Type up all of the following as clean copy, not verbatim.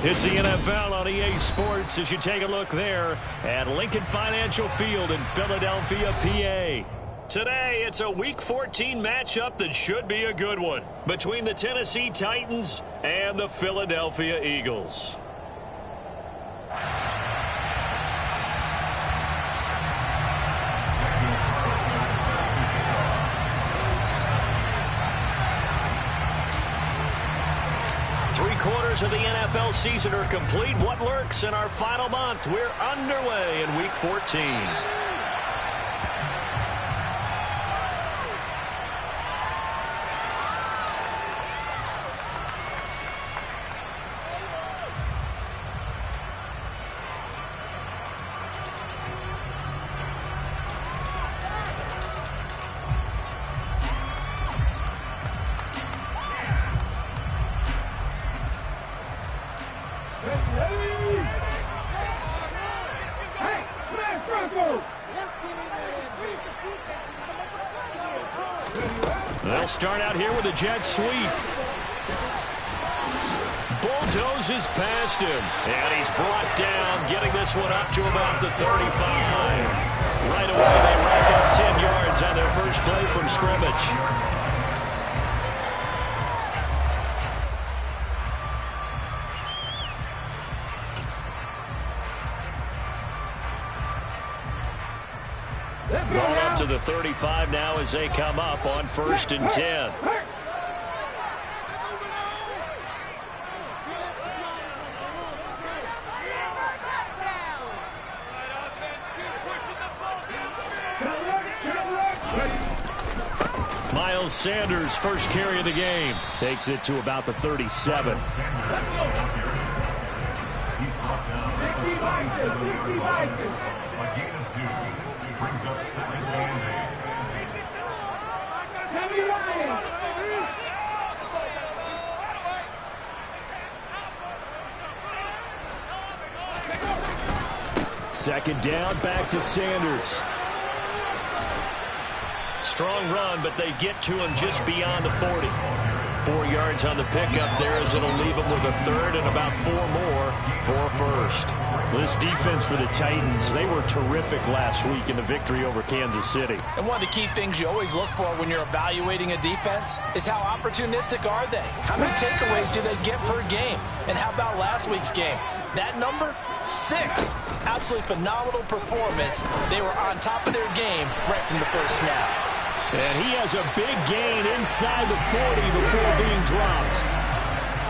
It's the NFL on EA Sports as you take a look there at Lincoln Financial Field in Philadelphia, PA. Today, it's a Week 14 matchup that should be a good one between the Tennessee Titans and the Philadelphia Eagles. Three-quarters of the NFL season are complete. What lurks in our final month? We're underway in Week 14. They'll start out here with a jet sweep. Bulldozes past him. And he's brought down, getting this one up to about the 35. Right away, they rack up 10 yards on their first play from scrimmage. Ball up to the 35 now as they come up on 1st and 10. Miles Sanders, first carry of the game, takes it to about the 37. Brings up 2nd and 8. Second down, back to Sanders. Strong run, but they get to him just beyond the 40. 4 yards on the pickup there as it'll leave him with a third and about 4 more for a first. This defense for the Titans, they were terrific last week in the victory over Kansas City. And one of the key things you always look for when you're evaluating a defense is how opportunistic are they? How many takeaways do they get per game? And how about last week's game? That number? 6. Absolutely phenomenal performance. They were on top of their game right from the first snap. And he has a big gain inside the 40 before being dropped.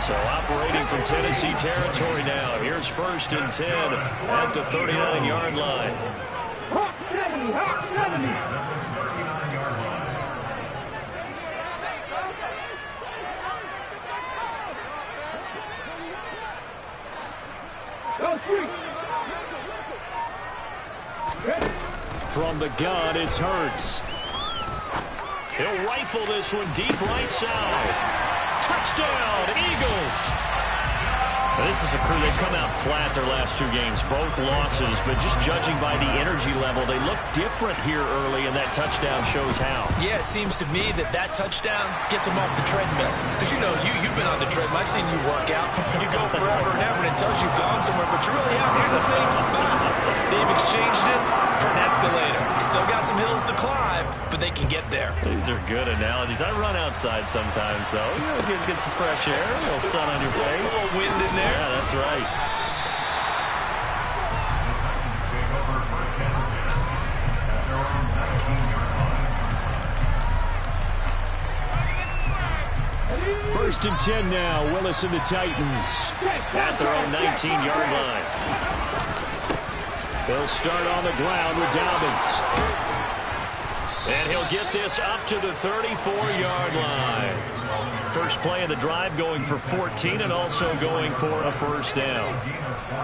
So operating from Tennessee territory now. Here's 1st and 10 at the 39-yard line. From the gun, it's Hurts. He'll rifle this one deep right side. Touchdown, Eagles! Now, this is a crew, they've come out flat their last 2 games, both losses, but just judging by the energy level, they look different here early, and that touchdown shows how. Yeah, it seems to me that touchdown gets them off the treadmill. Because, you know, you've been on the treadmill. I've seen you work out. You go forever and ever, and it tells you've gone somewhere, but you're really out here in the same spot. They've exchanged it for an escalator. Still got some hills to climb, but they can get there. These are good analogies. I run outside sometimes, though. You know, get some fresh air, a little sun on your face. A little wind in there. Yeah, that's right. First and 10 now. Willis and the Titans at their own 19-yard line. They'll start on the ground with Dobbins. And he'll get this up to the 34-yard line. First play of the drive going for 14 and also going for a first down.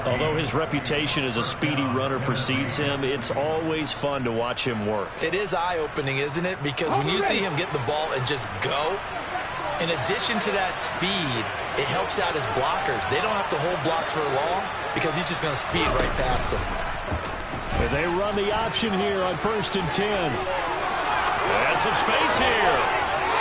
Although his reputation as a speedy runner precedes him, it's always fun to watch him work. It is eye-opening, isn't it? Because when you see him get the ball and just go, in addition to that speed, it helps out his blockers. They don't have to hold blocks for long because he's just going to speed right past them. And they run the option here on 1st and 10. And some space here.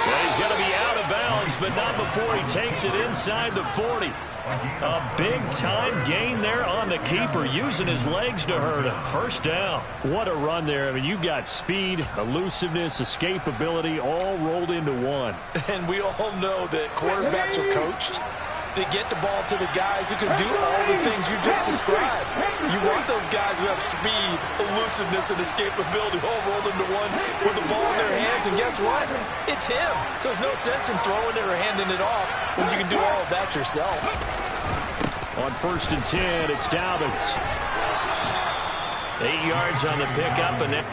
Well, he's going to be out of bounds, but not before he takes it inside the 40. A big-time gain there on the keeper, using his legs to hurt him. First down. What a run there. I mean, you've got speed, elusiveness, escapability, all rolled into one. And we all know that quarterbacks are coached to get the ball to the guys who can do all the things you just described. You want those guys who have speed, elusiveness, and escapability all rolled into one with the ball in their hands, and guess what? It's him. So there's no sense in throwing it or handing it off when you can do all of that yourself. On 1st and 10, it's Dobbins. 8 yards on the pickup, and then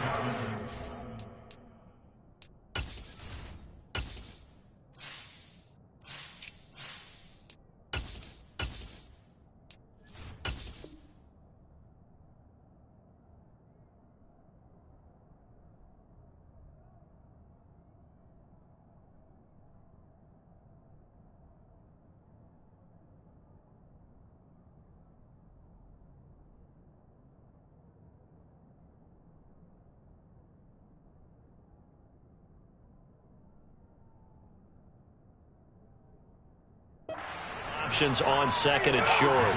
options on 2nd and short.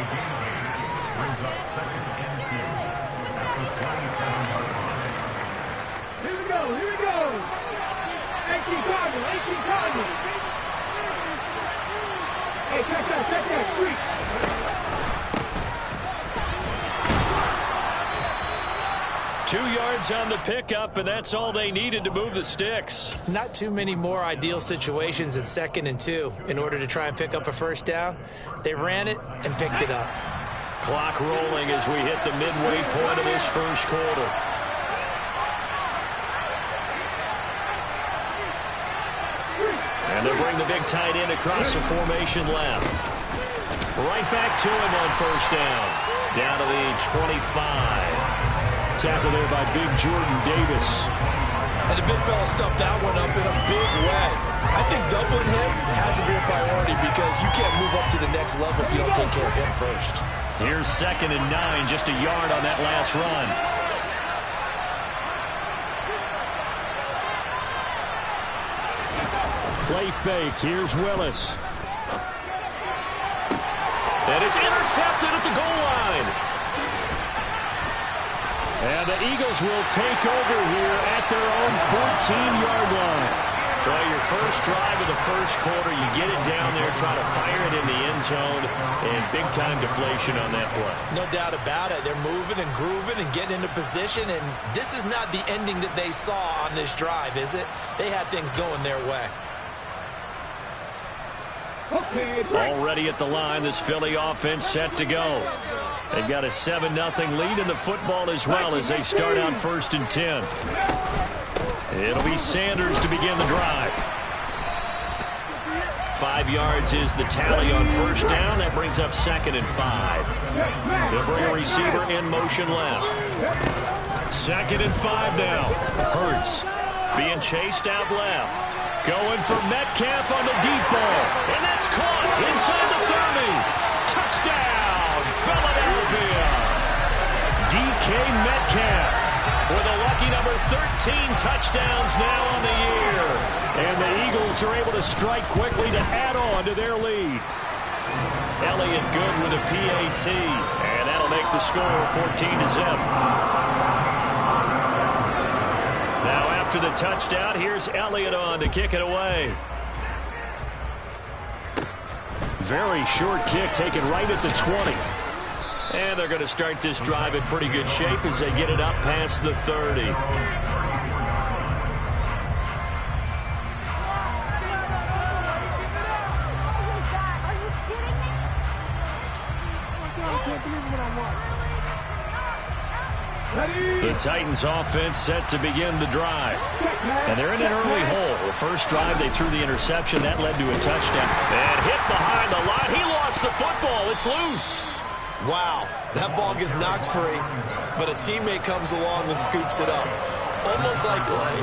Here we go. 18 Cardinals. Hey, check that street. 2 yards on the pickup, and that's all they needed to move the sticks. Not too many more ideal situations in 2nd and 2 in order to try and pick up a first down. They ran it and picked it up. Clock rolling as we hit the midway point of this first quarter. And they'll bring the big tight end across the formation left. Right back to him on 1st down. Down to the 25. Tackle there by big Jordan Davis. And the big fella stuffed that one up in a big way. I think doubling him has to be a priority because you can't move up to the next level if you don't take care of him first. Here's 2nd and 9, just a yard on that last run. Play fake. Here's Willis. And it's intercepted at the goal line. And the Eagles will take over here at their own 14-yard line. Well, your first drive of the first quarter, you get it down there, try to fire it in the end zone, and big-time deflation on that play. No doubt about it. They're moving and grooving and getting into position, and this is not the ending that they saw on this drive, is it? They had things going their way. Already at the line, this Philly offense set to go. They've got a 7-0 lead in the football as well as they start out 1st and 10. It'll be Sanders to begin the drive. 5 yards is the tally on 1st down. That brings up 2nd and 5. They'll bring a receiver in motion left. 2nd and 5 now. Hurts being chased out left. Going for Metcalf on the deep ball. And that's caught inside the 30. Touchdown, Philadelphia. DK Metcalf with a lucky number 13 touchdowns now on the year. And the Eagles are able to strike quickly to add on to their lead. Elliott good with a PAT. And that'll make the score 14-0. Now after the touchdown, here's Elliott on to kick it away. Very short kick taken right at the 20. And they're going to start this drive in pretty good shape as they get it up past the 30. The Titans offense set to begin the drive. And they're in an early hole. The first drive, they threw the interception. That led to a touchdown. And hit behind the line. He lost the football. It's loose. Wow, that ball gets knocked free, but a teammate comes along and scoops it up.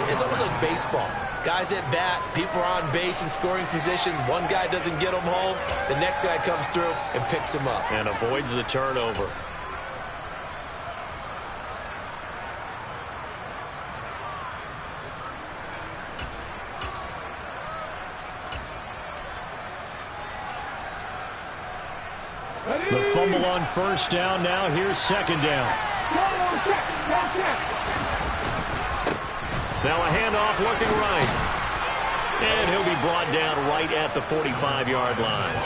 It's almost like baseball. Guys at bat, people are on base in scoring position. One guy doesn't get him home. The next guy comes through and picks him up. And avoids the turnover. The fumble on first down. Now here's second down. Now a handoff looking right. And he'll be brought down right at the 45-yard line.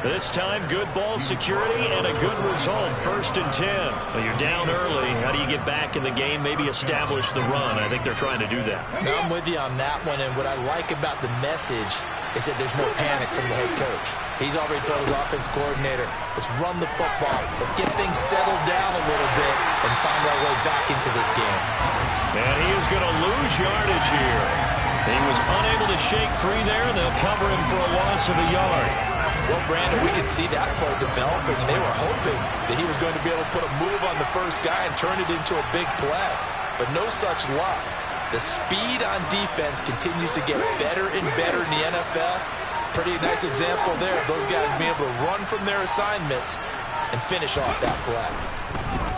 This time, good ball security and a good result. 1st and 10. Well, you're down early. How do you get back in the game? Maybe establish the run. I think they're trying to do that. Now, I'm with you on that one. And what I like about the message is that there's no panic from the head coach. He's already told his offense coordinator, let's run the football. Let's get things settled down a little bit and find our way back into this game. And he is going to lose yardage here. He was unable to shake free there, and they'll cover him for a loss of a yard. Well, Brandon, we could see that play developing, and they were hoping that he was going to be able to put a move on the first guy and turn it into a big play. But no such luck. The speed on defense continues to get better and better in the NFL. Pretty nice example there of those guys being able to run from their assignments and finish off that play.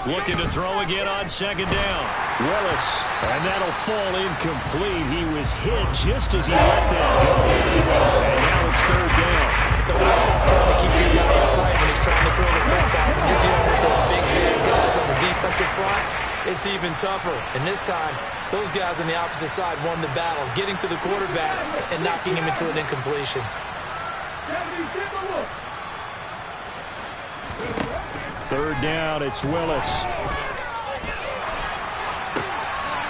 Looking to throw again on second down. Willis, and that'll fall incomplete. He was hit just as he let that go. And now it's third down. It's always tough trying to keep your guy upright when he's trying to throw the football. When you're dealing with those big guys on the defensive front, it's even tougher. And this time, those guys on the opposite side won the battle, getting to the quarterback and knocking him into an incompletion. Third down, it's Willis.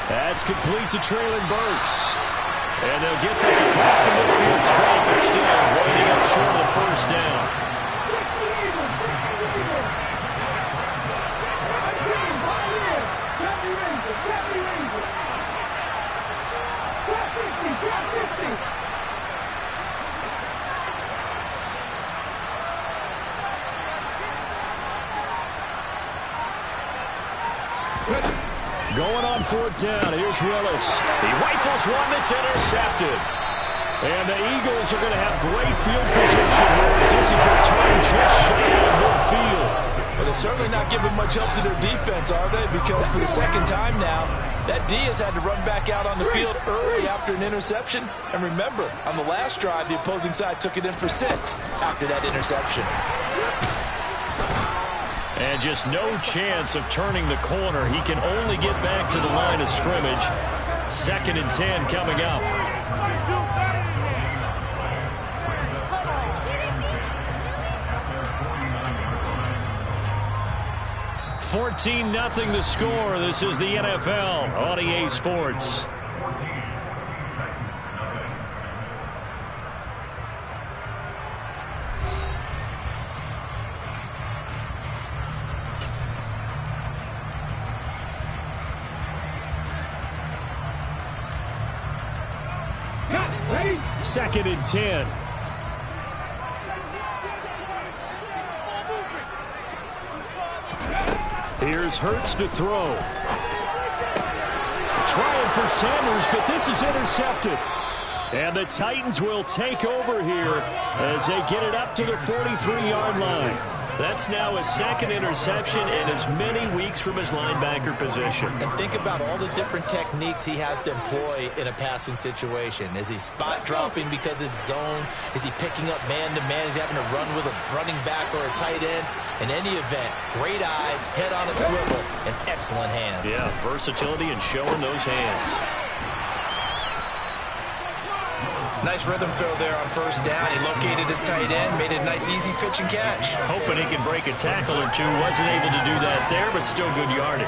That's complete to Traylon Burks. And they'll get this across the midfield straight, but still winding up short of the first down. Going on fourth down, here's Willis. He rifles one that's intercepted. And the Eagles are going to have great field position here as this is returned just shy of midfield. Well, they're certainly not giving much help to their defense, are they? Because for the second time now, that D has had to run back out on the field early after an interception. And remember, on the last drive, the opposing side took it in for 6 after that interception. And just no chance of turning the corner. He can only get back to the line of scrimmage. 2nd and 10 coming up. $14-0 the score. This is the NFL on EA Sports. Second and 10. Here's Hurts to throw. Trying for Sanders, but this is intercepted. And the Titans will take over here as they get it up to the 43-yard line. That's now his 2nd interception in as many weeks from his linebacker position. And think about all the different techniques he has to employ in a passing situation. Is he spot dropping because it's zone? Is he picking up man-to-man? Is he having to run with a running back or a tight end? In any event, great eyes, head on a swivel, and excellent hands. Yeah, versatility and showing those hands. Nice rhythm throw there on first down. He located his tight end, made it a nice easy pitch and catch. Hoping he can break a tackle or two. Wasn't able to do that there, but still good yardage.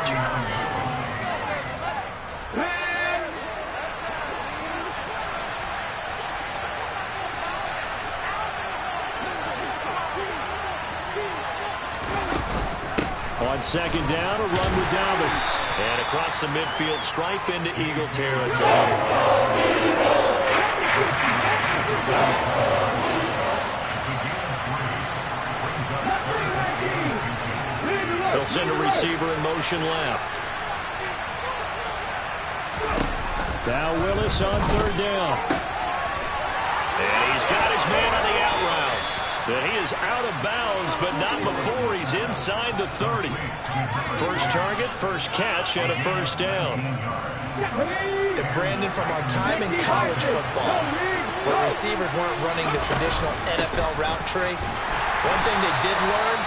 On second down, a run with Dobbins. And across the midfield stripe into Eagle territory. They'll send a receiver in motion left. Now Willis on third down. And he's got his man on the out route. But he is out of bounds, but not before he's inside the 30. First target, first catch, and a first down. And Brandon, from our time in college football, where receivers weren't running the traditional NFL route tree, one thing they did learn,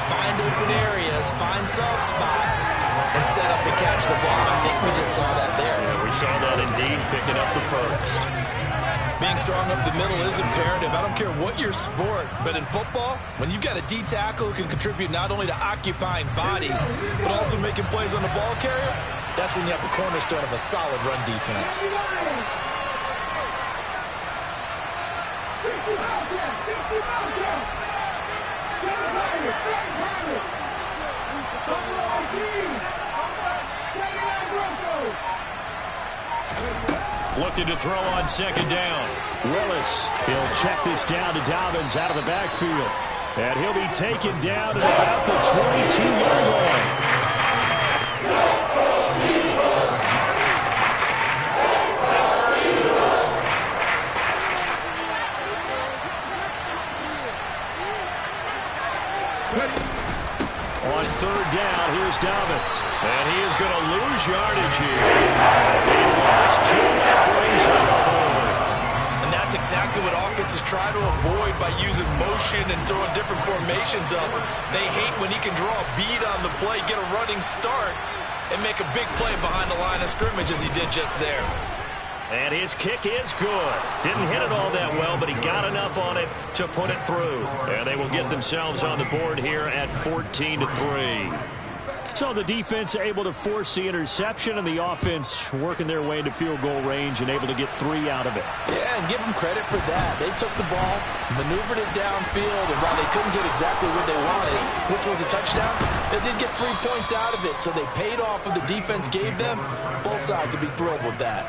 find open areas, find soft spots, and set up and catch the ball. I think we just saw that there. Yeah, we saw that indeed, picking up the first. Being strong up the middle is imperative. I don't care what your sport, but in football, when you've got a D tackle who can contribute not only to occupying bodies, but also making plays on the ball carrier, that's when you have the cornerstone of a solid run defense. Looking to throw on second down. Willis, he'll check this down to Dobbins out of the backfield. And he'll be taken down at about the 22-yard line. On third down, here's Dobbins. And he is going to lose yardage here. He lost 2, that brings him forward. And that's exactly what offenses try to avoid by using motion and throwing different formations up. They hate when he can draw a bead on the play, get a running start, and make a big play behind the line of scrimmage as he did just there. And his kick is good. Didn't hit it all that well, but he got enough on it to put it through. And they will get themselves on the board here at 14-3. So the defense able to force the interception, and the offense working their way into field goal range and able to get 3 out of it. Yeah, and give them credit for that. They took the ball, maneuvered it downfield, and while they couldn't get exactly what they wanted, which was a touchdown, they did get 3 points out of it. So they paid off what the defense gave them. Both sides will be thrilled with that.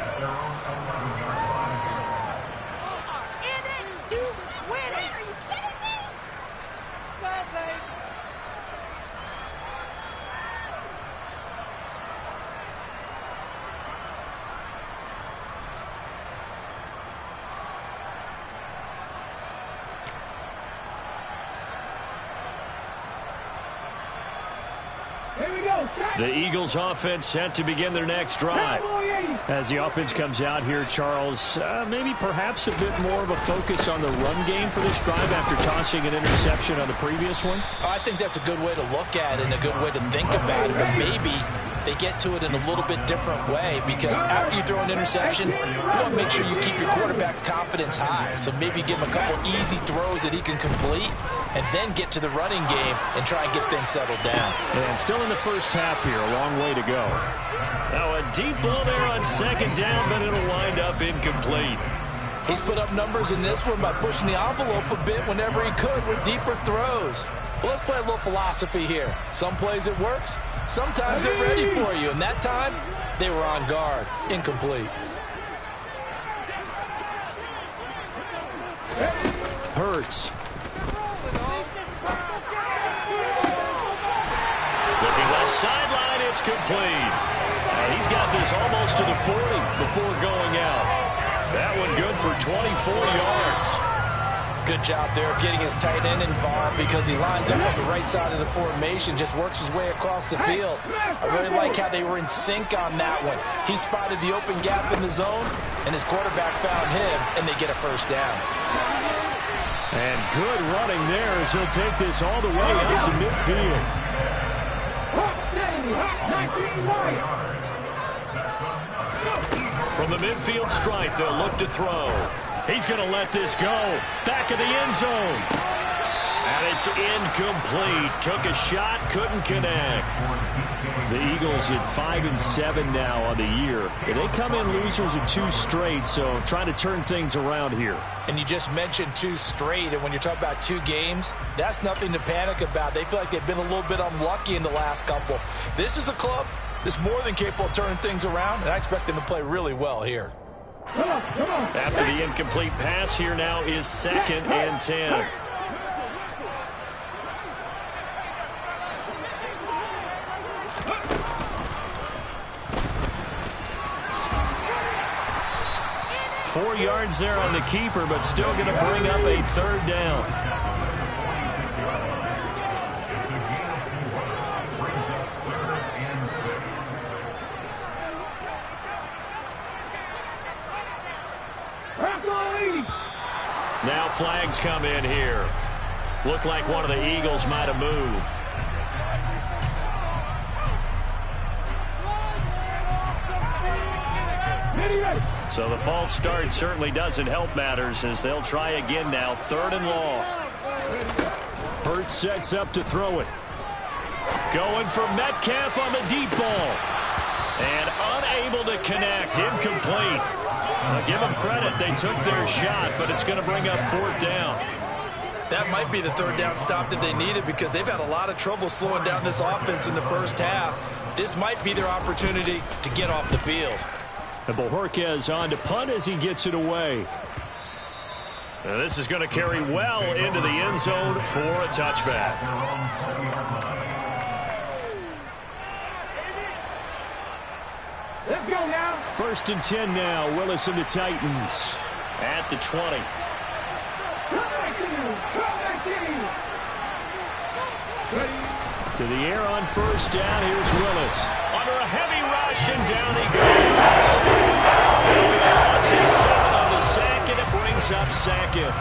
The Eagles offense set to begin their next drive. As the offense comes out here, Charles, maybe perhaps a bit more of a focus on the run game for this drive after tossing an interception on the previous one? I think that's a good way to look at it and a good way to think about it, but maybe they get to it in a little bit different way, because after you throw an interception, you want to make sure you keep your quarterback's confidence high. So maybe give him a couple easy throws that he can complete, and then get to the running game and try and get things settled down. And still in the first half here, a long way to go. Now a deep ball there on second down, but it'll wind up incomplete. He's put up numbers in this one by pushing the envelope a bit whenever he could with deeper throws. But let's play a little philosophy here. Some plays it works, sometimes they're ready for you, and that time they were on guard. Incomplete. Hurts. Looking left sideline, it's complete. He's got this almost to the 40 before going out. That one good for 24 yards. Good job there of getting his tight end involved, because he lines up on the right side of the formation, just works his way across the field. I really like how they were in sync on that one. He spotted the open gap in the zone, and his quarterback found him, and they get a first down. And good running there as he'll take this all the way up to midfield. From the midfield stripe, they'll look to throw. He's going to let this go. Back of the end zone. And it's incomplete. Took a shot, couldn't connect. The Eagles at 5-7 now on the year. They come in losers of 2 straight, so trying to turn things around here. And you just mentioned 2 straight, and when you're talking about 2 games, that's nothing to panic about. They feel like they've been a little bit unlucky in the last couple. This is a club that's more than capable of turning things around, and I expect them to play really well here. After the incomplete pass, here now is 2nd and 10. Four yards there on the keeper, but still going to bring up a 3rd down. Now flags come in here. Looked like one of the Eagles might have moved. So the false start certainly doesn't help matters as they'll try again now. 3rd and long. Hurts sets up to throw it. Going for Metcalf on the deep ball. And unable to connect. Incomplete. Now give them credit. They took their shot, but it's going to bring up 4th down. That might be the 3rd down stop that they needed because they've had a lot of trouble slowing down this offense in the first half. This might be their opportunity to get off the field. And Bojorquez on to punt as he gets it away. Now this is going to carry well into the end zone for a touchback. Let's go now. 1st and 10 now. Willis and the Titans. At the 20. Come back to you. Come back to you. To the air on 1st down. Here's Willis. Under a heavy rush, and down he goes. Loss is 7 on the sack, and it brings up 2nd.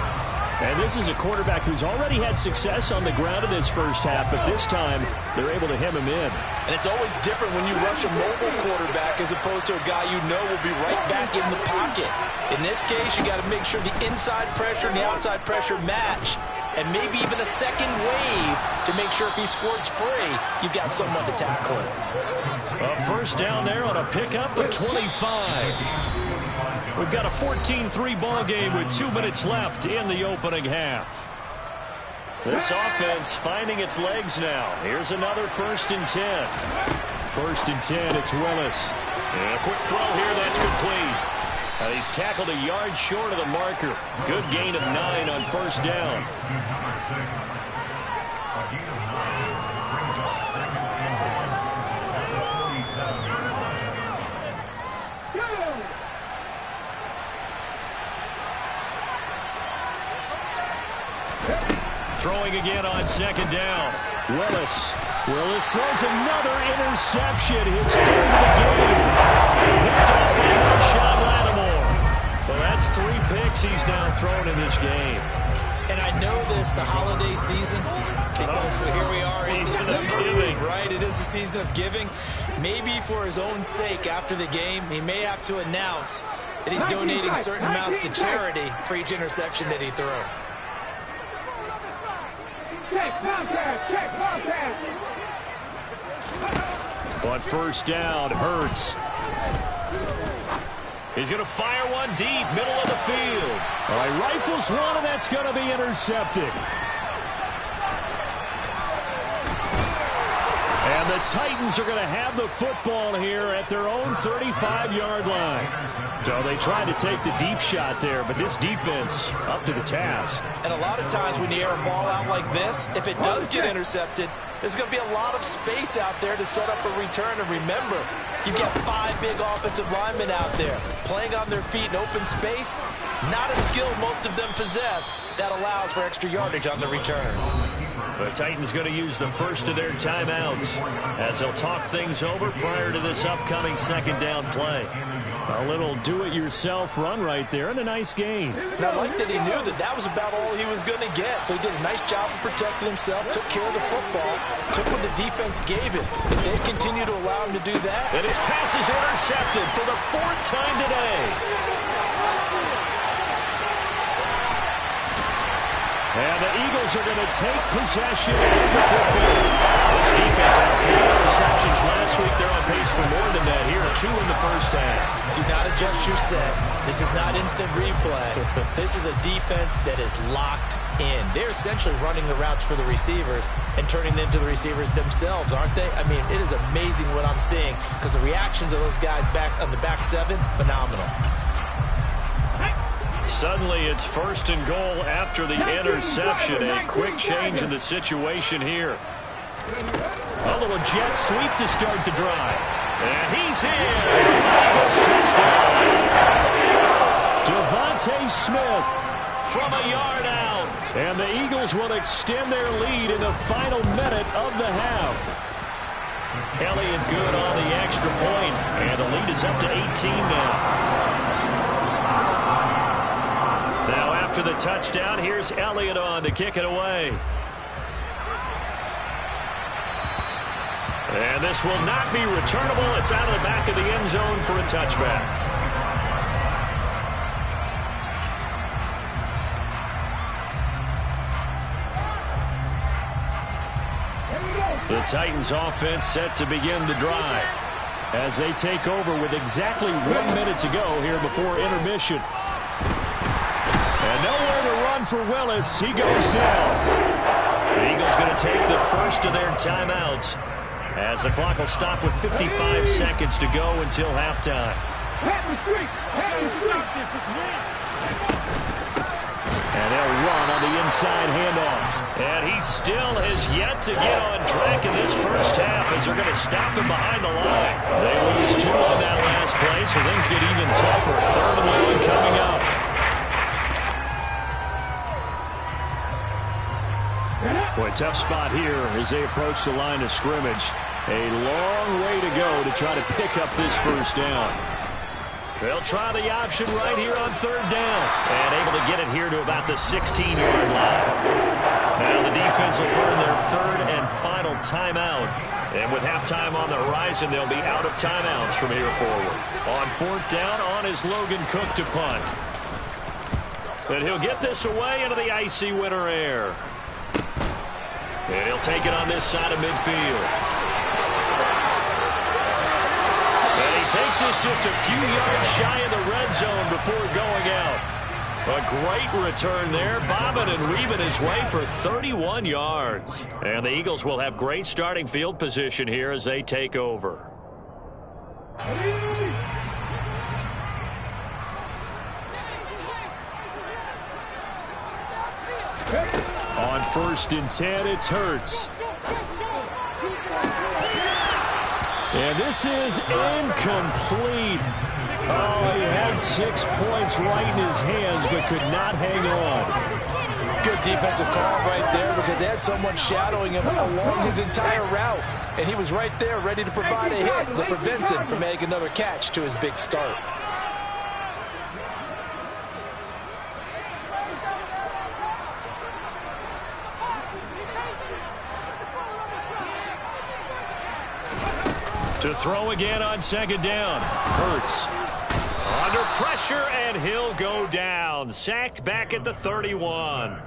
And this is a quarterback who's already had success on the ground in this first half, but this time they're able to hem him in. And it's always different when you rush a mobile quarterback as opposed to a guy you know will be right back in the pocket. In this case, you got to make sure the inside pressure and the outside pressure match, and maybe even a second wave to make sure if he squirts free, you've got someone to tackle him. A 1st down there on a pickup of 25. We've got a 14-3 ball game with 2 minutes left in the opening half. This offense finding its legs now. Here's another 1st and 10. 1st and 10, it's Willis. And a quick throw here, that's complete. He's tackled a yard short of the marker. Good gain of 9 on 1st down. Throwing again on 2nd down. Willis throws another interception. His 3rd of the game. Picked up by Rashad Lattimore. Well, that's 3 picks he's now thrown in this game. And I know this, the holiday season, because here we are in December, right? It is the season of giving. Maybe for his own sake after the game, he may have to announce that he's donating certain amounts to charity for each interception that he threw. Check contact. Check contact. On 1st down, Hurts. He's going to fire one deep, middle of the field. All right, rifles one, and that's going to be intercepted. And the Titans are going to have the football here at their own 35-yard line. So they tried to take the deep shot there, but this defense up to the task. And a lot of times when you air a ball out like this, if it does get intercepted, there's going to be a lot of space out there to set up a return. And remember, you've got 5 big offensive linemen out there playing on their feet in open space. Not a skill most of them possess that allows for extra yardage on the return. The Titans going to use the first of their timeouts as they'll talk things over prior to this upcoming 2nd down play. A little do-it-yourself run right there and a nice gain. And I like that he knew that that was about all he was going to get. So he did a nice job of protecting himself, took care of the football, took what the defense gave him. If they continue to allow him to do that. And his pass is intercepted for the 4th time today. And the Eagles are going to take possession of the football. This defense had 3 interceptions last week. They're on pace for more than that here. 2 in the first half. Do not adjust your set. This is not instant replay. This is a defense that is locked in. They're essentially running the routes for the receivers and turning them into the receivers themselves, aren't they? I mean, it is amazing what I'm seeing because the reactions of those guys back on the back 7, phenomenal. Suddenly it's 1st and goal after the interception. A quick change in the situation here. A little jet sweep to start the drive. And he's in. Eagles touchdown. Devontae Smith from a yard out. And the Eagles will extend their lead in the final minute of the half. Elliott good on the extra point. And the lead is up to 18 now. Now after the touchdown, here's Elliott on to kick it away. And this will not be returnable. It's out of the back of the end zone for a touchback. Titans offense set to begin the drive as they take over with exactly 1 minute to go here before intermission. And nowhere to run for Willis. He goes down. The Eagles going to take the first of their timeouts as the clock will stop with 55 seconds to go until halftime. And they'll run on the inside handoff. And he still has yet to get on track in this first half as they're going to stop him behind the line. They lose 2 on that last play, so things get even tougher. 3rd and long coming up. Boy, tough spot here as they approach the line of scrimmage. A long way to go to try to pick up this first down. They'll try the option right here on 3rd down. And able to get it here to about the 16-yard line. Now the defense will burn their 3rd and final timeout. And with halftime on the horizon, they'll be out of timeouts from here forward. On 4th down, on is Logan Cook to punt. And he'll get this away into the icy winter air. And he'll take it on this side of midfield. And he takes this just a few yards shy of the red zone before going out. A great return there, bobbing and weaving his way for 31 yards. And the Eagles will have great starting field position here as they take over. On 1st and 10, it's Hurts. And this is incomplete. Oh, he had 6 points right in his hands, but could not hang on. Good defensive call right there because they had someone shadowing him along his entire route. And he was right there ready to provide a hit that prevents him from making another catch to his big start. To throw again on 2nd down. Hurts under pressure, and he'll go down. Sacked back at the 31.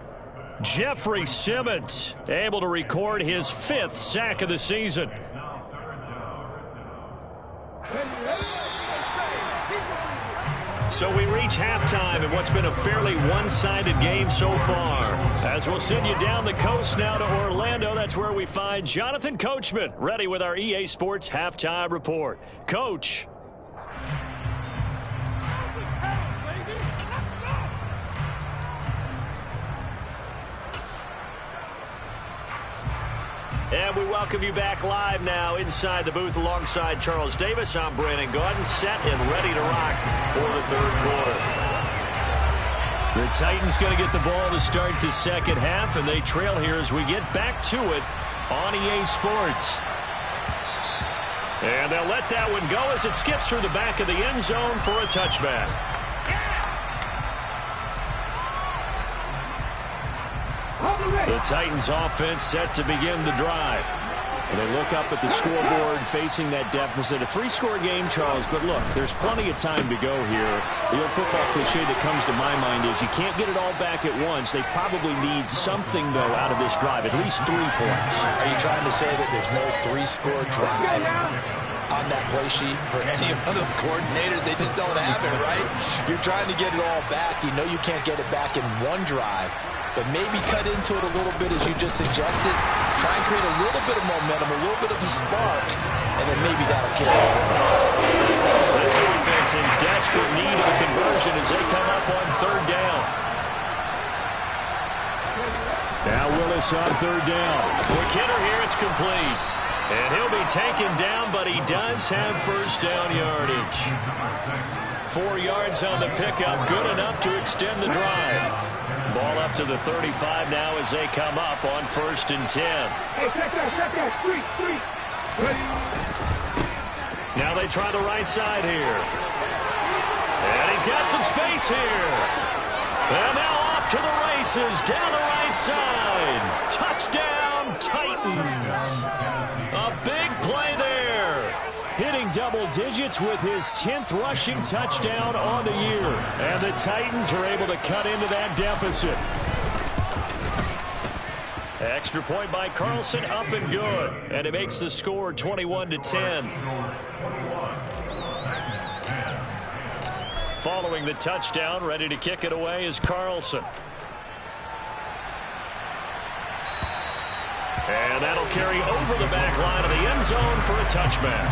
Jeffrey Simmons able to record his 5th sack of the season. So we reach halftime in what's been a fairly one-sided game so far. As we'll send you down the coast now to Orlando, that's where we find Jonathan Coachman, ready with our EA Sports Halftime Report. Coach. And we welcome you back live now inside the booth alongside Charles Davis. I'm Brandon Gaudin, set and ready to rock for the 3rd quarter. The Titans going to get the ball to start the 2nd half, and they trail here as we get back to it on EA Sports. And they'll let that one go as it skips through the back of the end zone for a touchback. The Titans offense set to begin the drive. And they look up at the scoreboard facing that deficit. A 3-score game, Charles, but look, there's plenty of time to go here. The old football cliche that comes to my mind is you can't get it all back at once. They probably need something, though, out of this drive, at least 3 points. Are you trying to say that there's no 3-score drive on that play sheet for any of those coordinators? They just don't have it, right? You're trying to get it all back. You know you can't get it back in one drive. But maybe cut into it a little bit as you just suggested. Try and create a little bit of momentum, a little bit of a spark, and then maybe that'll carry over. This offense in desperate need of a conversion as they come up on 3rd down. Now Willis on 3rd down. McKinnon here, it's complete. And he'll be taken down, but he does have 1st down yardage. 4 yards on the pickup, good enough to extend the drive. Ball up to the 35 now as they come up on 1st and 10. Hey, check that, street. Now they try the right side here. And he's got some space here. And now off to the races down the right side. Touchdown, Titans. A big play there. Hitting double digits with his 10th rushing touchdown on the year. And the Titans are able to cut into that deficit. Extra point by Carlson, up and good. And it makes the score 21-10. Following the touchdown, ready to kick it away is Carlson. And that'll carry over the back line of the end zone for a touchback.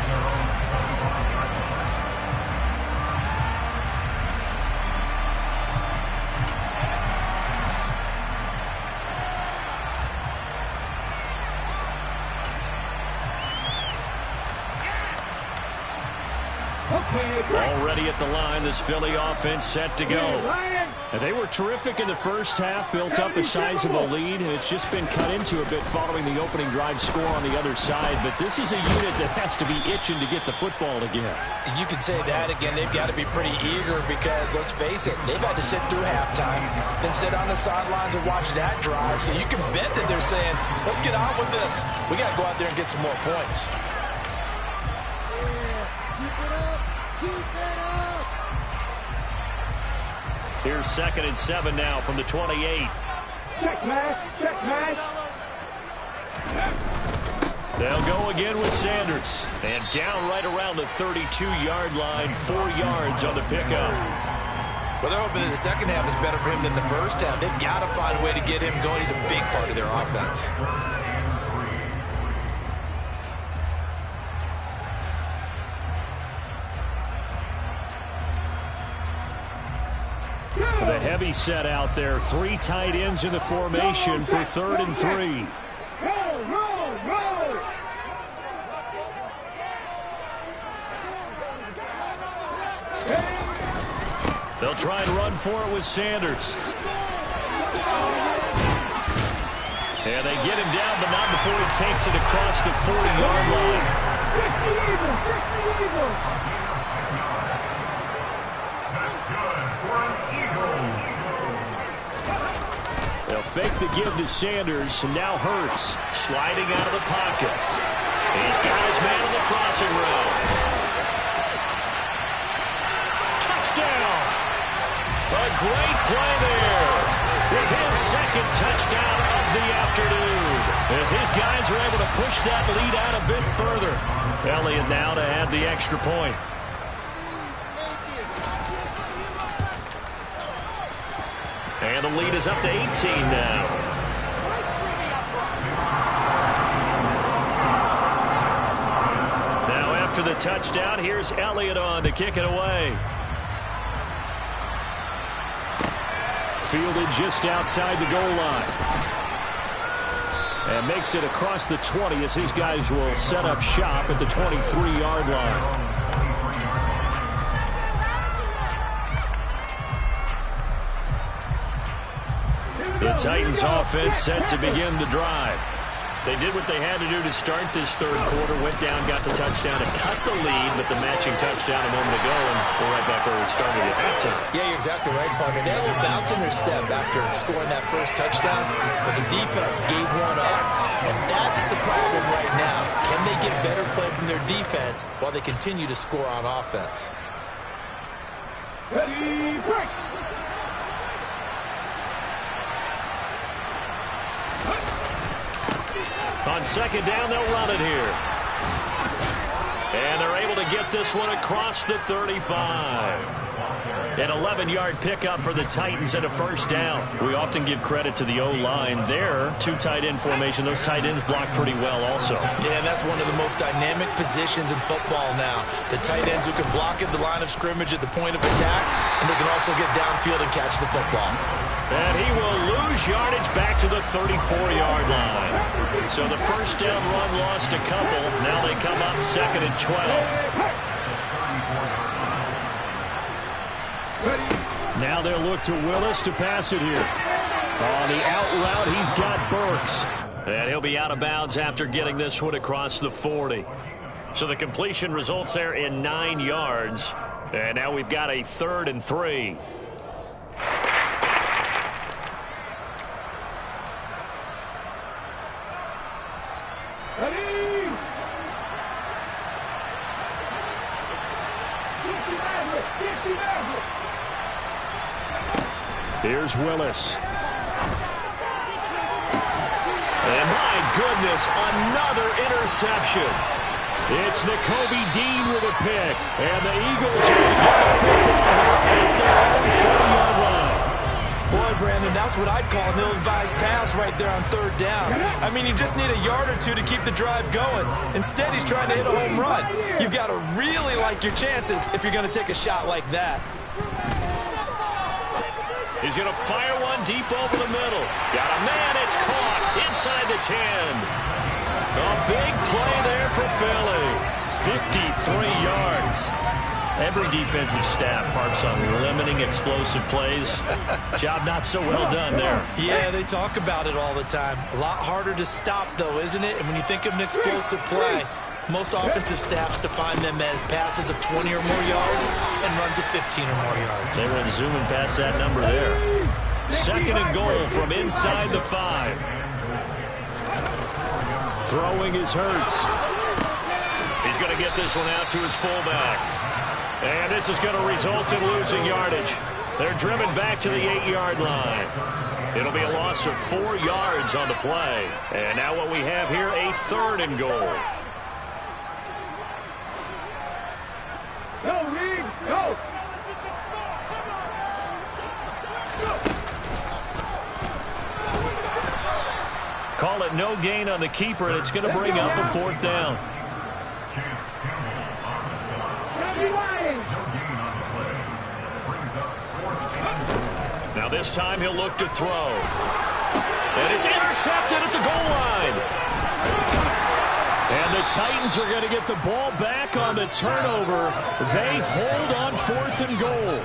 Already at the line, this Philly offense set to go. And they were terrific in the first half, built up a sizable lead, and it's just been cut into a bit following the opening drive score on the other side. But this is a unit that has to be itching to get the football again. You can say that again. They've got to be pretty eager because, let's face it, they've had to sit through halftime, then sit on the sidelines and watch that drive. So you can bet that they're saying, let's get on with this. We got to go out there and get some more points. Here's 2nd and 7 now from the 28. Check man. They'll go again with Sanders. And down right around the 32-yard line, 4 yards on the pickup. Well, they're hoping that the second half is better for him than the first half. They've got to find a way to get him going. He's a big part of their offense. The heavy set out there. 3 tight ends in the formation for 3rd and 3. Roll. They'll try and run for it with Sanders. And they get him down, but not before he takes it across the 40-yard line. They'll fake the give to Sanders, and now Hurts sliding out of the pocket. He's got his man on the crossing route. Touchdown! A great play there with his 2nd touchdown of the afternoon. As his guys are able to push that lead out a bit further. Elliott now to add the extra point. And the lead is up to 18 now. Now after the touchdown, here's Elliott on to kick it away. Fielded just outside the goal line. And makes it across the 20 as his guys will set up shop at the 23-yard line. The Titans offense set to begin the drive. They did what they had to do to start this 3rd quarter. Went down, got the touchdown to cut the lead, but the matching touchdown a moment ago, and we're right back where we started at halftime. Yeah, you're exactly right, partner. They had a little bounce in their step after scoring that first touchdown, but the defense gave one up, and that's the problem right now. Can they get better play from their defense while they continue to score on offense? Ready, break. On 2nd down, they'll run it here. And they're able to get this one across the 35. An 11-yard pickup for the Titans and a 1st down. We often give credit to the O-line there. 2 tight end formation. Those tight ends block pretty well also. Yeah, that's one of the most dynamic positions in football now. The tight ends who can block at the line of scrimmage at the point of attack, and they can also get downfield and catch the football. And he will lose yardage back to the 34-yard line. So the 1st down run lost a couple. Now they come up 2nd and 12. Now they'll look to Willis to pass it here. On the out route, he's got Burks. And he'll be out of bounds after getting this one across the 40. So the completion results there in 9 yards. And now we've got a 3rd and 3. Ready. Here's Willis. And my goodness, another interception. It's Nakobe Dean with a pick. And the Eagles are going to get the football at their own 40-yard line. Boy, Brandon, that's what I'd call an ill-advised pass right there on third down. I mean, you just need a yard or two to keep the drive going. Instead, he's trying to hit a home run. You've got to really like your chances if you're going to take a shot like that. He's going to fire one deep over the middle. Got a man, it's caught inside the 10. A big play there for Philly. 53 yards. Every defensive staff harps on limiting explosive plays. Job not so well done there. Yeah, they talk about it all the time. A lot harder to stop, though, isn't it? And when you think of an explosive play, most offensive staffs define them as passes of 20 or more yards and runs of 15 or more yards. They went zooming past that number there. Second and goal from inside the 5. Throwing is Hurts. He's going to get this one out to his fullback. And this is going to result in losing yardage. They're driven back to the 8-yard line. It'll be a loss of 4 yards on the play. And now what we have here, a third and goal. Go, Reed, go! Call it no gain on the keeper, and it's going to bring up a 4th down. Now this time he'll look to throw. And it's intercepted at the goal line. And the Titans are going to get the ball back on the turnover. They hold on 4th and goal.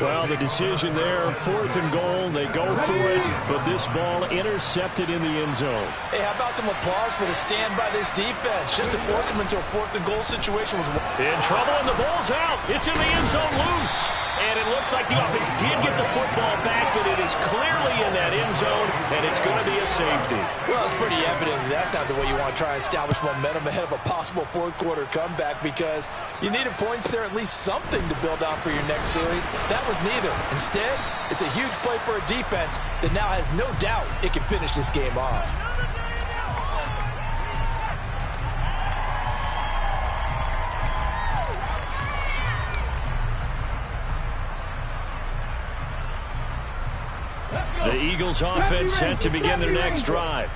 Well, the decision there, 4th and goal, they go for it, but this ball intercepted in the end zone. Hey, how about some applause for the stand by this defense? Just to force them into a 4th and goal situation was... In trouble, and the ball's out. It's in the end zone loose. And it looks like the offense did get the football back, but it is clearly in that end zone, and it's going to be a safety. Well, it's pretty evident that's not the way you want to try and establish momentum ahead of a possible 4th quarter comeback, because you needed points there, at least something to build on for your next series. That was neither. Instead, it's a huge play for a defense that now has no doubt it can finish this game off. The Eagles offense set to begin their next drive.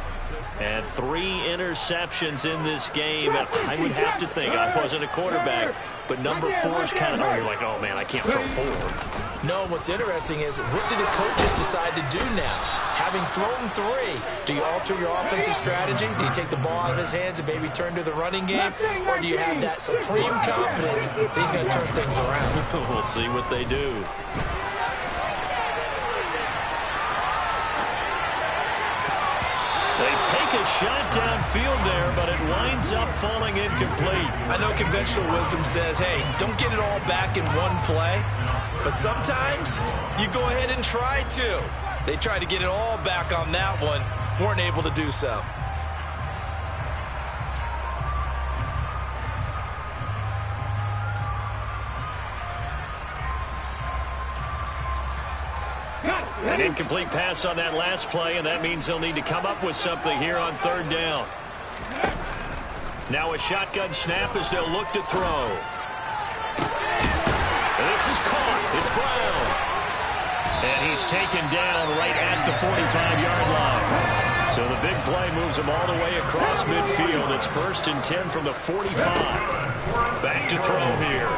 And 3 interceptions in this game. And I would have to think, I wasn't a quarterback, but number 4 is kind of, you're like, oh man, I can't throw 4. No, what's interesting is, what do the coaches decide to do now? Having thrown 3, do you alter your offensive strategy? Do you take the ball out of his hands and maybe turn to the running game? Or do you have that supreme confidence that he's going to turn things around? We'll see what they do. They take a shot downfield there, but it winds up falling incomplete. I know conventional wisdom says, hey, don't get it all back in one play. But sometimes you go ahead and try to. They tried to get it all back on that one, weren't able to do so. An incomplete pass on that last play, and that means they'll need to come up with something here on 3rd down. Now a shotgun snap as they'll look to throw. This is caught. It's Brown. And he's taken down right at the 45-yard line. So the big play moves him all the way across midfield. It's 1st and 10 from the 45. Back to throw here.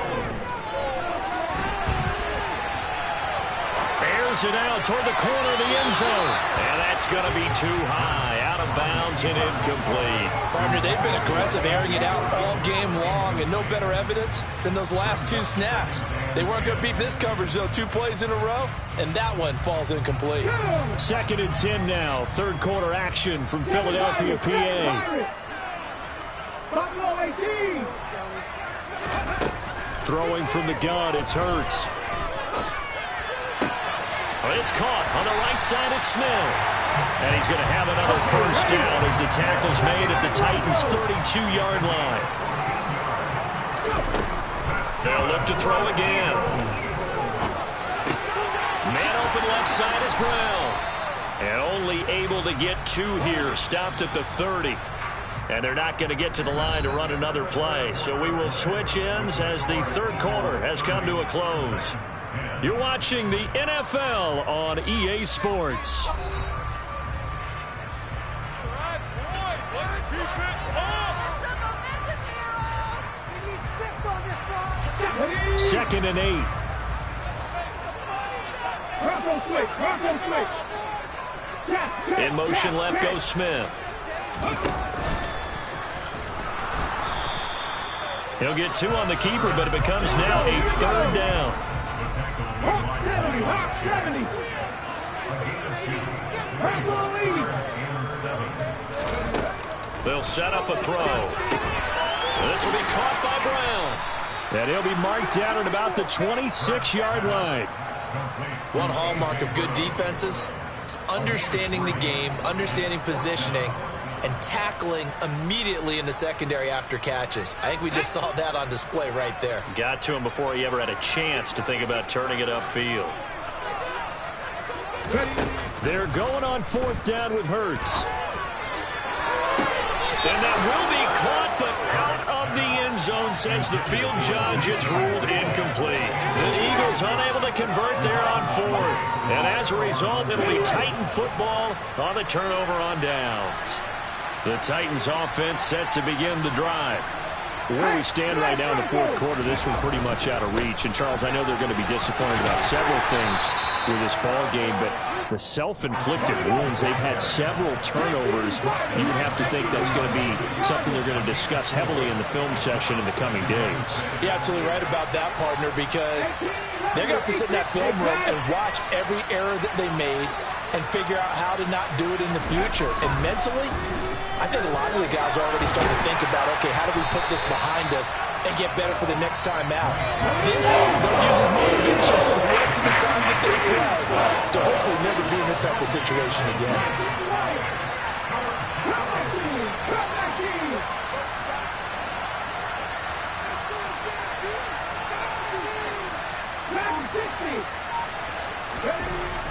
Bears it out toward the corner of the end zone. And that's going to be too high. Out of bounds and incomplete. Partner, they've been aggressive, airing it out all game long, and no better evidence than those last 2 snaps. They weren't going to beat this coverage, though. 2 plays in a row, and that one falls incomplete. 2nd and 10 now. 3rd quarter action from Philadelphia, PA. Throwing from the gun, it's Hurts. It's caught on the right side. It's Smith. And he's going to have another 1st down as the tackle's made at the Titans' 32-yard line. They'll look to throw again. Man open left side is Brown. And only able to get 2 here. Stopped at the 30. And they're not going to get to the line to run another play. So we will switch ends as the third quarter has come to a close. You're watching the NFL on EA Sports. Second and 8. In motion left goes Smith. He'll get 2 on the keeper, but it becomes now a third down. They'll set up a throw. This will be caught by Brown. And he'll be marked down at about the 26-yard line. One hallmark of good defenses is understanding the game, understanding positioning, and tackling immediately in the secondary after catches. I think we just saw that on display right there. Got to him before he ever had a chance to think about turning it upfield. They're going on 4th down with Hurts. And that will be caught, but out of the end zone, says the field judge. It's ruled incomplete. The Eagles unable to convert there on 4th. And as a result, it'll be Titan football on the turnover on downs. The Titans offense set to begin the drive. Where we stand right now in the 4th quarter, this one pretty much out of reach. And, Charles, I know they're going to be disappointed about several things with this ball game, but the self-inflicted wounds, they've had several turnovers. You would have to think that's going to be something they're going to discuss heavily in the film session in the coming days. You're absolutely right about that, partner, because they're going to have to sit in that film room and watch every error that they made and figure out how to not do it in the future. And mentally, I think a lot of the guys are already starting to think about, okay, how do we put this behind us and get better for the next time out? This, they'll use as motivation for the rest of the time that they play to hopefully never be in this type of situation again.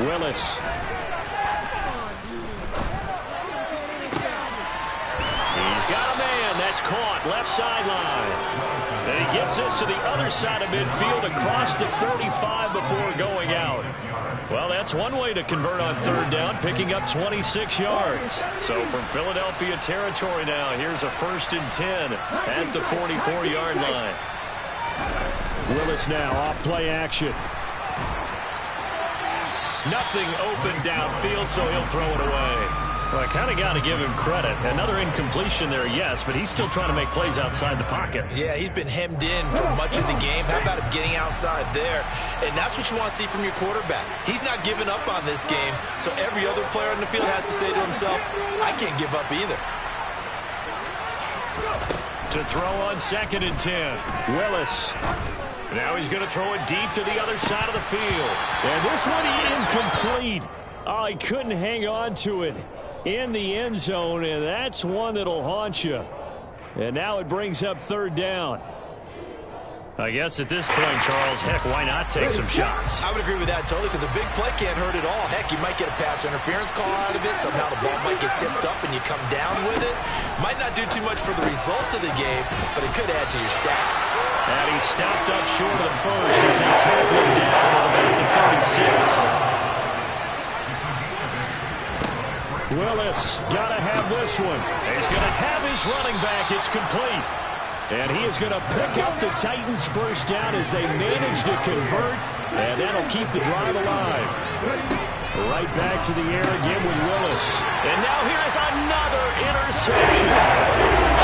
Willis. He's got a man. That's caught. Left sideline. And he gets us to the other side of midfield across the 35 before going out. Well, that's one way to convert on 3rd down, picking up 26 yards. So from Philadelphia territory now, here's a 1st and 10 at the 44-yard line. Willis now off play action. Nothing open downfield, so he'll throw it away. Well, I kind of got to give him credit. Another incompletion there, yes, but he's still trying to make plays outside the pocket. Yeah, he's been hemmed in for much of the game. How about him getting outside there? And that's what you want to see from your quarterback. He's not giving up on this game, so every other player on the field has to say to himself, I can't give up either. To throw on 2nd and 10. Willis. Now he's going to throw it deep to the other side of the field. And this one incomplete. Oh, he couldn't hang on to it in the end zone, and that's one that'll haunt you. And now it brings up 3rd down. I guess at this point, Charles, heck, why not take some shots? I would agree with that totally, because a big play can't hurt at all. Heck, you might get a pass interference call out of it. Somehow the ball might get tipped up and you come down with it. Might not do too much for the result of the game, but it could add to your stats. And he stopped up short of the first as he tackled him down at about the 36. Willis got to have this one. He's going to have his running back. It's complete. And he is going to pick up the Titans' 1st down as they manage to convert, and that'll keep the drive alive. Right back to the air again with Willis. And now here's another interception.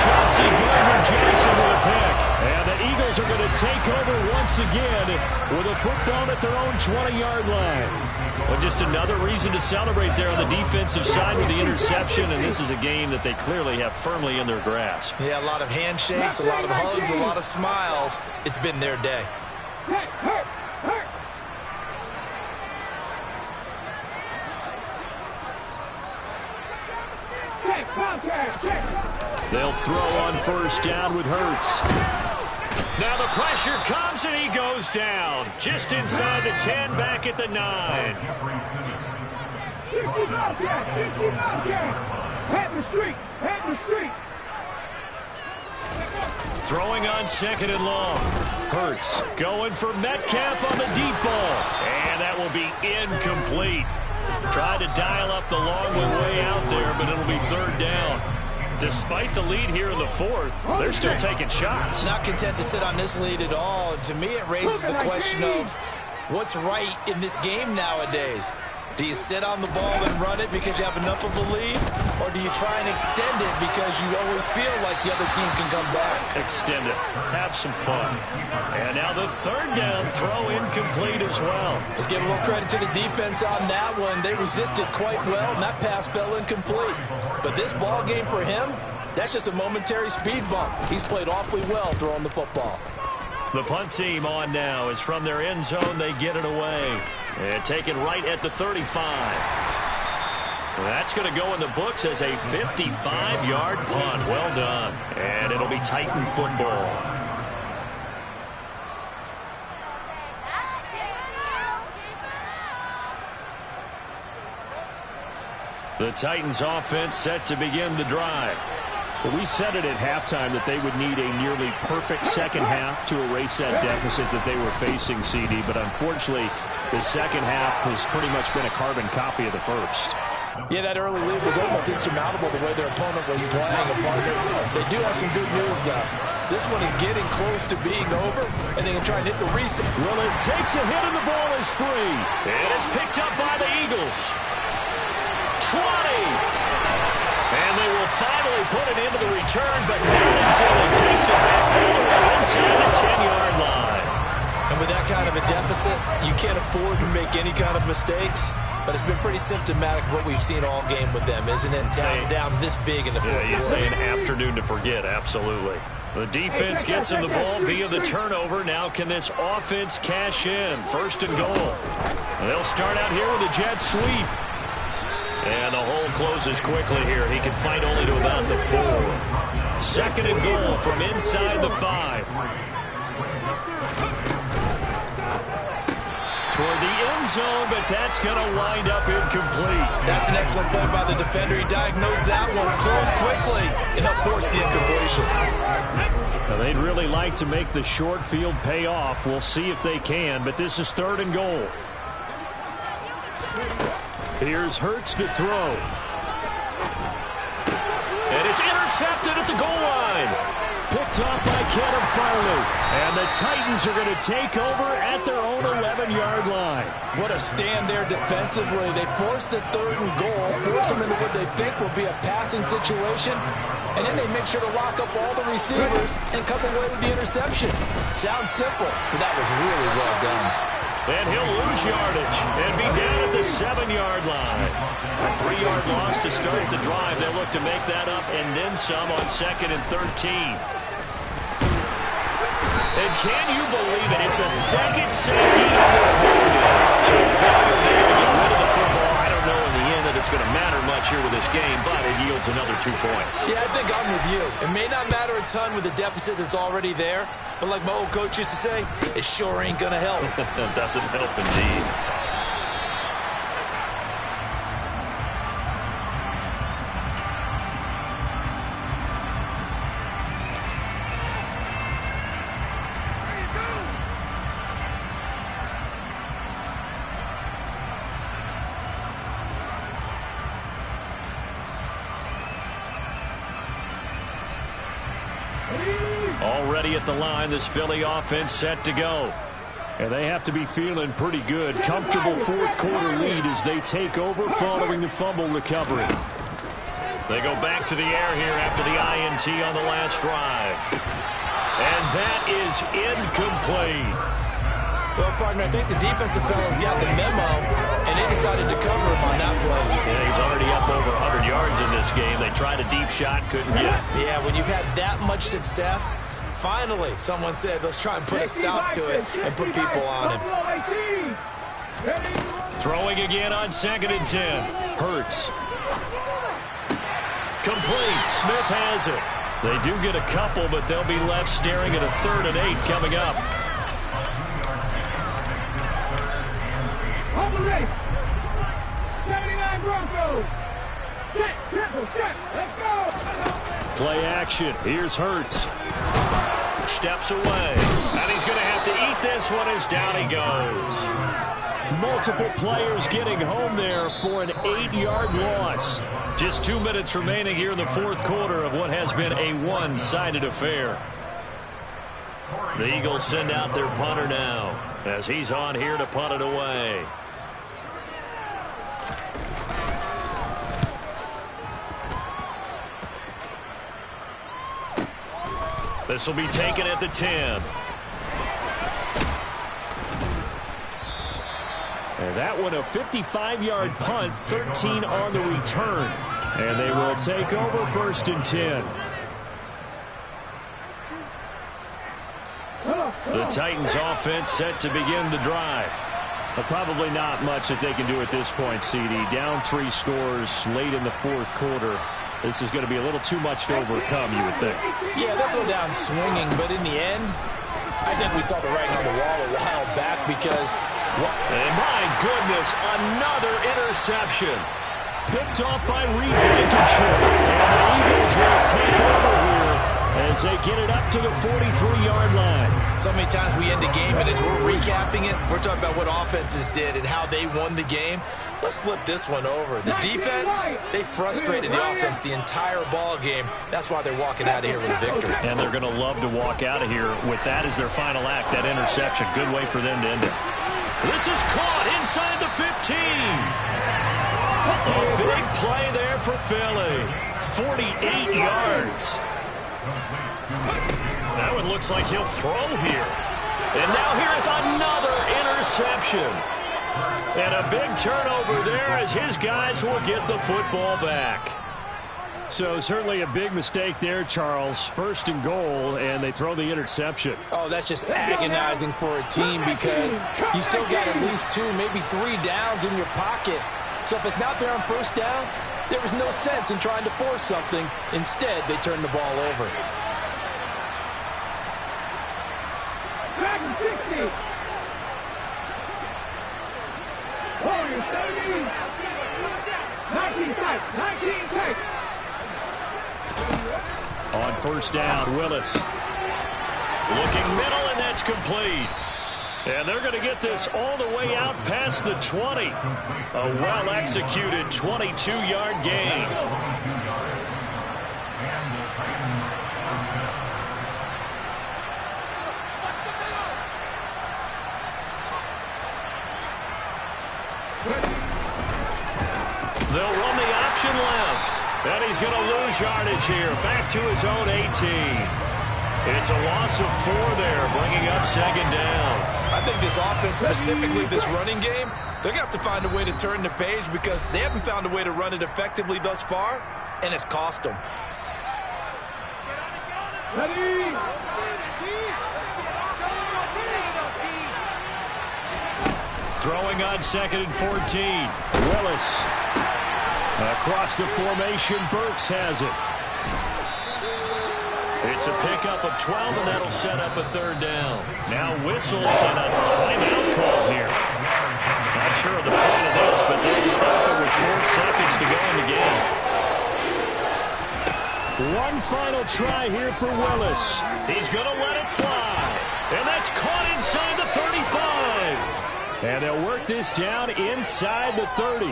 Chauncey Gardner-Johnson with a pick. And the Eagles are going to take over once again with a football at their own 20-yard line. Well, just another reason to celebrate there on the defensive side with the interception, and this is a game that they clearly have firmly in their grasp. Yeah, a lot of handshakes, a lot of hugs, a lot of smiles. It's been their day. They'll throw on 1st down with Hurts. Now the pressure comes and he goes down. Just inside the 10, back at the 9. Head the street. Head the street. Throwing on 2nd and long. Hurts going for Metcalf on the deep ball. And that will be incomplete. Tried to dial up the long way out there, but it'll be 3rd down. Despite the lead here in the 4th, they're still taking shots. Not content to sit on this lead at all. To me, it raises the question of what's right in this game nowadays. Do you sit on the ball and run it because you have enough of a lead? Or do you try and extend it because you always feel like the other team can come back? Extend it. Have some fun. And now the 3rd down throw incomplete as well. Let's give a little credit to the defense on that one. They resisted quite well, and that pass fell incomplete. But this ball game for him, that's just a momentary speed bump. He's played awfully well throwing the football. The punt team on now is from their end zone. They get it away. And taken right at the 35. That's going to go in the books as a 55-yard punt. Well done. And it'll be Titan football. The Titans offense set to begin the drive. Well, we said it at halftime that they would need a nearly perfect second half to erase that deficit that they were facing, CD. But unfortunately, the second half has pretty much been a carbon copy of the first. Yeah, that early lead was almost insurmountable the way their opponent was playing. They do have some good news, though. This one is getting close to being over, and they can try and hit the reset. Willis takes a hit, and the ball is free. And it's picked up by the Eagles. 20. And they will finally put it into the return, but not until he takes it back all the way inside the 10-yard line. And with that kind of a deficit, you can't afford to make any kind of mistakes. But it's been pretty symptomatic of what we've seen all game with them, isn't it? Down this big in the fourth quarter. You'd say an afternoon to forget, absolutely. The defense gets him the ball via the turnover. Now can this offense cash in? 1st and goal. They'll start out here with a jet sweep. And the hole closes quickly here. He can fight only to about the 4. 2nd and goal from inside the 5. Toward the end zone, but that's going to wind up incomplete. That's an excellent play by the defender. He diagnosed that one, closed quickly, and helped force the incompletion. Now, they'd really like to make the short field pay off. We'll see if they can, but this is 3rd and goal. Here's Hurts to throw. And it's intercepted at the goal line. Picked off by Caleb Farley. And the Titans are going to take over at their own 11-yard line. What a stand there defensively. They force the 3rd and goal, force them into what they think will be a passing situation, and then they make sure to lock up all the receivers and come away with the interception. Sounds simple, but that was really well done. And he'll lose yardage and be down at the 7-yard line. A 3-yard loss to start the drive. They'll look to make that up and then some on 2nd and 13. And can you believe it? It's a second safety on this building. So failure there to get rid of the football. I don't know in the end that it's going to matter much here with this game, but it yields another 2 points. Yeah, I think I'm with you. It may not matter a ton with the deficit that's already there, but like my old coach used to say, it sure ain't going to help. That doesn't help indeed. Already at the line, this Philly offense set to go. And they have to be feeling pretty good. Comfortable 4th quarter lead as they take over following the fumble recovery. They go back to the air here after the INT on the last drive. And that is incomplete. Well, partner, I think the defensive fellas got the memo, and they decided to cover him on that play. Yeah, he's already up over 100 yards in this game. They tried a deep shot, couldn't get it. Yeah, when you've had that much success, finally someone said, let's try and put a stop to it and put people on him. Throwing again on 2nd and 10. Hurts. Complete. Smith has it. They do get a couple, but they'll be left staring at a 3rd and 8 coming up. On the race. 79 Line Broncos. Set, triple, set. Let's go. Play action. Here's Hurts. Steps away. And he's going to have to eat this one as down he goes. Multiple players getting home there for an 8-yard loss. Just 2 minutes remaining here in the fourth quarter of what has been a one-sided affair. The Eagles send out their punter now as he's on here to punt it away. This will be taken at the 10. And that one a 55-yard punt, 13 on the return. And they will take over 1st and 10. The Titans offense set to begin the drive. But probably not much that they can do at this point, CD. Down 3 scores late in the fourth quarter. This is going to be a little too much to overcome, you would think. Yeah, they'll go down swinging, but in the end, I think we saw the writing on the wall a while back because... And my goodness, another interception. Picked off by Reed Blankenship. And the Eagles will take over here as they get it up to the 43-yard line. So many times we end a game, and as we're recapping it, we're talking about what offenses did and how they won the game. Let's flip this one over. The defense, they frustrated the offense the entire ball game. That's why they're walking out of here with a victory. And they're going to love to walk out of here with that as their final act, that interception. Good way for them to end it. This is caught inside the 15. A big play there for Philly. 48 yards. That one looks like he'll throw here. And now here is another interception. And a big turnover there as his guys will get the football back. So certainly a big mistake there, Charles. 1st and goal, and they throw the interception. Oh, that's just agonizing for a team because you still got at least 2, maybe 3 downs in your pocket. So if it's not there on 1st down, there was no sense in trying to force something. Instead, they turn the ball over. Back to 60. Warriors 17. 19 tight. 19 tight. On 1st down, Willis. Looking middle, and that's complete. And they're going to get this all the way out past the 20. A well-executed 22-yard gain. They'll run the option left. And he's going to lose yardage here. Back to his own 18. It's a loss of 4 there, bringing up 2nd down. I think this offense, specifically this running game, they're going to have to find a way to turn the page because they haven't found a way to run it effectively thus far, and it's cost them. Ready. Throwing on 2nd and 14. Willis. Across the formation, Burks has it. It's a pickup of 12, and that'll set up a 3rd down. Now whistles and a timeout call here. Not sure of the point of this, but they stop it with 4 seconds to go in the game. One final try here for Willis. He's going to let it fly. And that's caught inside the 35. And they'll work this down inside the 30.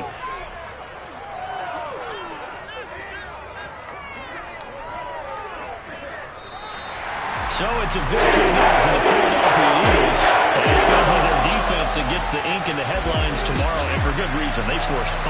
So it's a victory here for the Philadelphia Eagles. And it's going to be their defense that gets the ink in the headlines tomorrow, and for good reason. They forced 5